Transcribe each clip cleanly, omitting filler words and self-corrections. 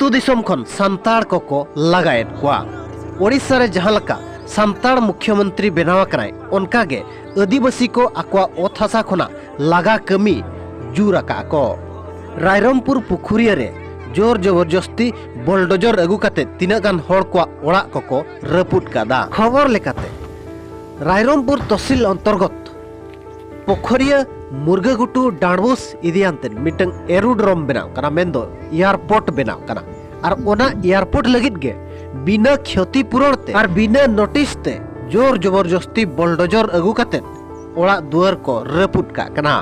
अतु दिसम खन सांताड़ को लगाएद कोआ। ओडिशा रे जहां लका सांताड़ मुख्यमंत्री बनाव कराय उनका गे आदिवासी को आकवा ओत हासा खना लगा कमी जुर आका को। रायरमपुर पुखुरिया रे जोर जबरदस्ती बुलडोजर अगु काते तिना गान हर को ओड़ा को रपुट कादा। खबर लेकाते रायरमपुर तहसील अंतर्गत पोखरिया मुर्गागुटू डांडबुस इदियानतेन मिटंग एरोड्रोम बनाव कना मेंदो एयरपोर्ट बनाव कना और ओना एयरपोर्ट लगित गे बिना क्षतिपूरण ते और बिना नोटिस ते जोर जबरदस्ती बुलडोजर अगु काते ओड़ा दुआर को रपुट का कना।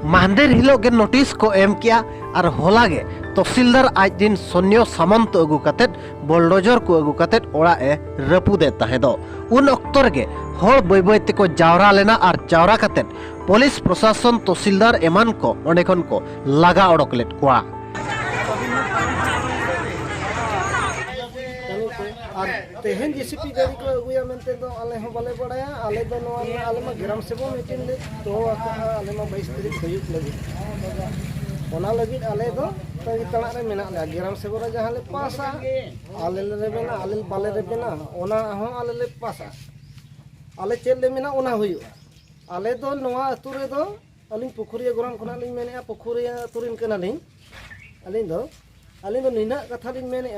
माहदेर हिलो गे नोटिस को एम किया और होला गे तहसीलदार आज दिन सैन्य सामंत अगु काते बुलडोजर को अगु काते ओड़ा ए रपुदे ताहे दो। उन अक्तर गे हर बय बय ते को जावरा लेना और जावरा काते पुलिस प्रशासन तहसीलदार एमान को ओंडे खन को लगा ओडक लेट कोआ। तेहन जेसीपी गाड़ी को अगुया मेनते दो आले हो बाले बड़ाया आले दो नोआ आले मा ग्राम सेवक मीटिंग ले तो आले मा 22 तारीख हुयुक लगी ओना लगी आले दो तगी तणा रे मेना ले ग्राम सेवक जहां ले पासा आले ले बेना आले बाले रे बेना ओना हो आले ले पासा आले चेल ले मेना ओना हुयु आले दो नोआ अतु रे दो अलिन पुखुरिया ग्राम खना लिन मेने पुखुरिया तुरिन कना लिन अलिन दो निना कथा लिन मेने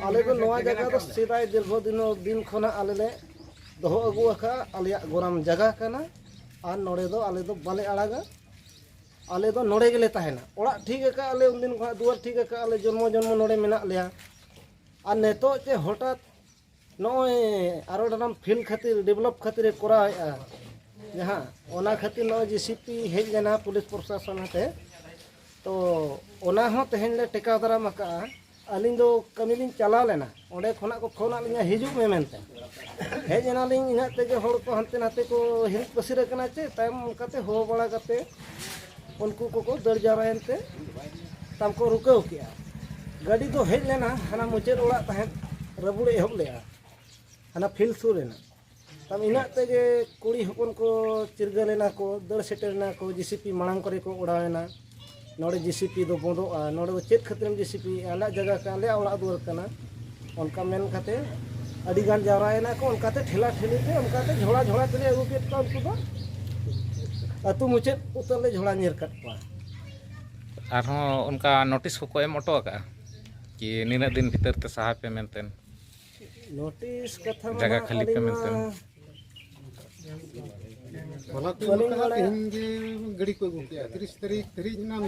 आले दो नोआ जगह दो सिदाय दिलभो दिन खना आले ले दोहो अगु आका आले गोराम जगह कना और नोड़े दो आले दो बाले आड़ागा आले दो नोड़े गेले ताहेना ओड़ा ठीक का आले उन दिन खना दुआर ठीक का आले जन्म नोड़े मेना लेया और नेतो चे हठात नोय आरोडानाम फील्ड खातिर डेवलप खातिर कोराया जहां ओना खातिर नो जेसीपी हेज लेना पुलिस प्रशासन हते तो ओना हो तेहन ले टेका दाराम का अलिन दो कमी लिन चला लेना ओंडे खना को फोन आलिया हिजुक में मेनते हेज एना लिन इना तेगे होड़ को हंते नाते को हिरिक पसिर कना चे तायम काते हो बड़ा काते उनको को दर जारायनते तम को रुकाव किया गाड़ी दो हेज लेना हना मुचेर ओड़ा तहन रबुड़े एहब लेया हना फील्ड सुर लेना तम इना तेगे कुड़ी हपन को चिरगा लेना को दर सेटेरना को जेसीपी मांग करे को उड़ावेना नोड़े जेसीपी दो बंदो नोड़े दो चेत खतरम जेसीपी आला जगह का ले ओड़ा दुआर कना उनका मेन खाते अड़ी गान जावरायना को उनका ते ठेला ठेली ते उनका ते झोड़ा झोड़ा ते अगु के तो उनको दो अतु मुचे उतर ले झोड़ा निर कट पा आरो उनका नोटिस को एम ऑटो का कि निना दिन भीतर ते साहा पे मेंटेन नोटिस कथा जगह खाली पे मेंटेन वाला तो हिंगे गड़ी को अगु किया 30 तारीख नाम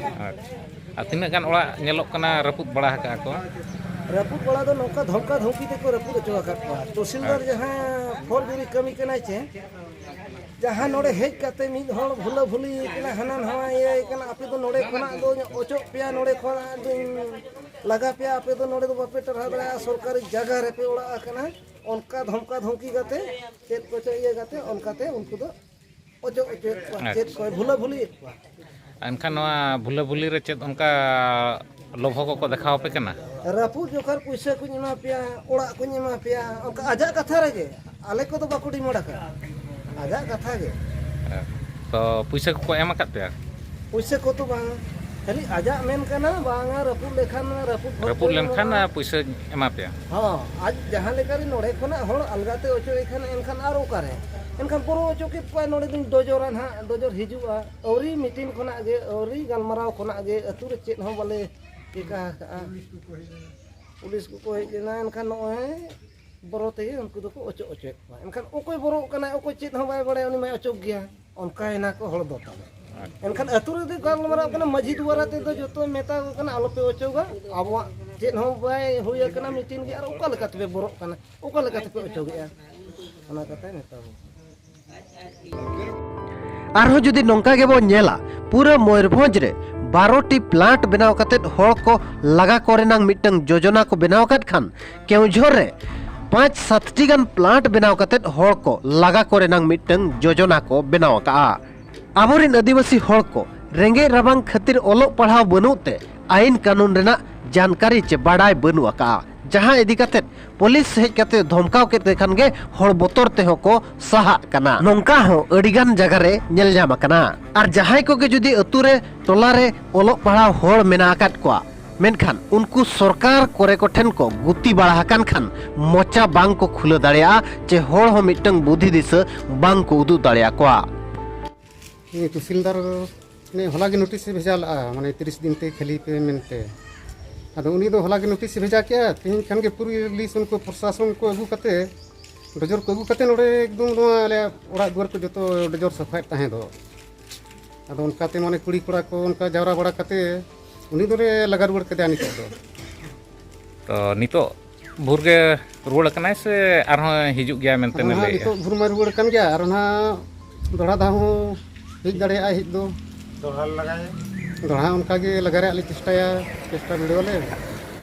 आ तिना गान ओड़ा नेलोक कना रपुत बड़ा का को रपुत बड़ा दो नौका धमका धमकी ते को रपुत चोगा का तहसीलदार जहां फोर जुरी कमी कना छे जहां नोड़े हेज काते मिद होड़ भुला भुली कना हनन हवा ये कना आपे तो नोड़े खना दो ओचो पिया नोड़े खना लगा पिया आपे तो नोड़े तो बापे टरहा दरा सरकारी जगह रे पे ओड़ा कना उनका धमका धमकी गाते चेत को ये गाते उनकाते उनको दो ओचो चेत को भुला भुली एनखान नवा भुला भुली रे चेत उनका लोभो को देखाव पे कना रापू जोखर पैसा को एमा पिया ओड़ा को एमा पिया उनका आजा कथा रे आले को तो बाकुडी मोड़ा का आजा कथा गे तो पैसा को एम का पे पैसा को तो बांग खाली आजा मेन कना बांगा रपू लेखान रपू लेनखान पैसा एमा पे हां आज जहां लेकर नोड़े खना होड़ अलगाते ओचो एखान एनखान आर ओकारे एनखान पुरो ओचो के पाय नोड़े दिन डोजोरान हा डोजोर हिजुआ औरी मीटिंग खना गे औरी गलमराव खना गे अतु रे चेत हो बोले एका पुलिस को हेजना एनखान नोय बरोते उनको दो ओचो ओचो एनखान ओकोय बरो कना ओकोय चेत हो बाय बड़े उनी मै ओचो गया उनका एना को होड़ दो एनखान अतु रे गलमराव कना मजी दुआरा ते दो जतो मेता कना आलो पे ओचोगा आबवा चेत हो बाय होय कना मीटिंग गे आर ओका लकाते पे बरो कना ओका लकाते पे ओचो गया ओना कथा नेता आरो जुदी नोंका गेबो नेला पूरा मयूरभंज रे 12टी प्लांट बनाव कातेत होड़ को लगा कोरेनांग मिटंग योजना को बनाव कात खान केउझोर रे 5-7टी गान प्लांट बनाव कातेत होड़ को लगा कोरेनांग मिटंग योजना को बनाव का आबोरिन आदिवासी होड़ को रेंगे रबांग खातिर ओलोग पढ़ाव बनुते आईन कानून रेना जानकारी चे बाडाय बनु का जहां इदी कातेत पुलिस हेज काते धमकाव केते खान गे होड़ बोतर ते हो को सहा कना नोंका हो अडिगान जगह रे नेल जाम कना आर जहां को के जुदी अतु रे टोला रे ओलोग पढ़ाव होड़ मेना आकात कोआ मेनखान उनको सरकार कोरे को ठेन को गुती बाड़ा हकान खान मोचा बांग को खुला दाड़िया चे होड़ हो मिटंग बुद्धि दिस बांग को उदू दाड़िया कोआ ये तहसीलदार ने होला के नोटिस भेजा ला माने 30 दिन ते खाली पे मेनते अदो उनी दो होला के नोटिस भेजा के तीन खान के पुलिस उनको प्रशासन को अगू कते डजर को अगू कते नोडे एकदम आले ओड़ा दुआर को जतो डजर सफाई ताहे दो अदो उनका ते माने कुड़ी कोड़ा को उनका जावरा बड़ा कते उनी दोरे लगा रुड़ कते आनी तो नितो भुरगे रुड़ कनाय से आरहो हिजुग गया मेनते ने लई नितो भुरमा रुड़ कन गया और ना दोड़ा दा हो हिज दड़े आ हिज दो दोड़ा लगाए दोड़ा उनका के लगा रे आली चेष्टा वीडियो ले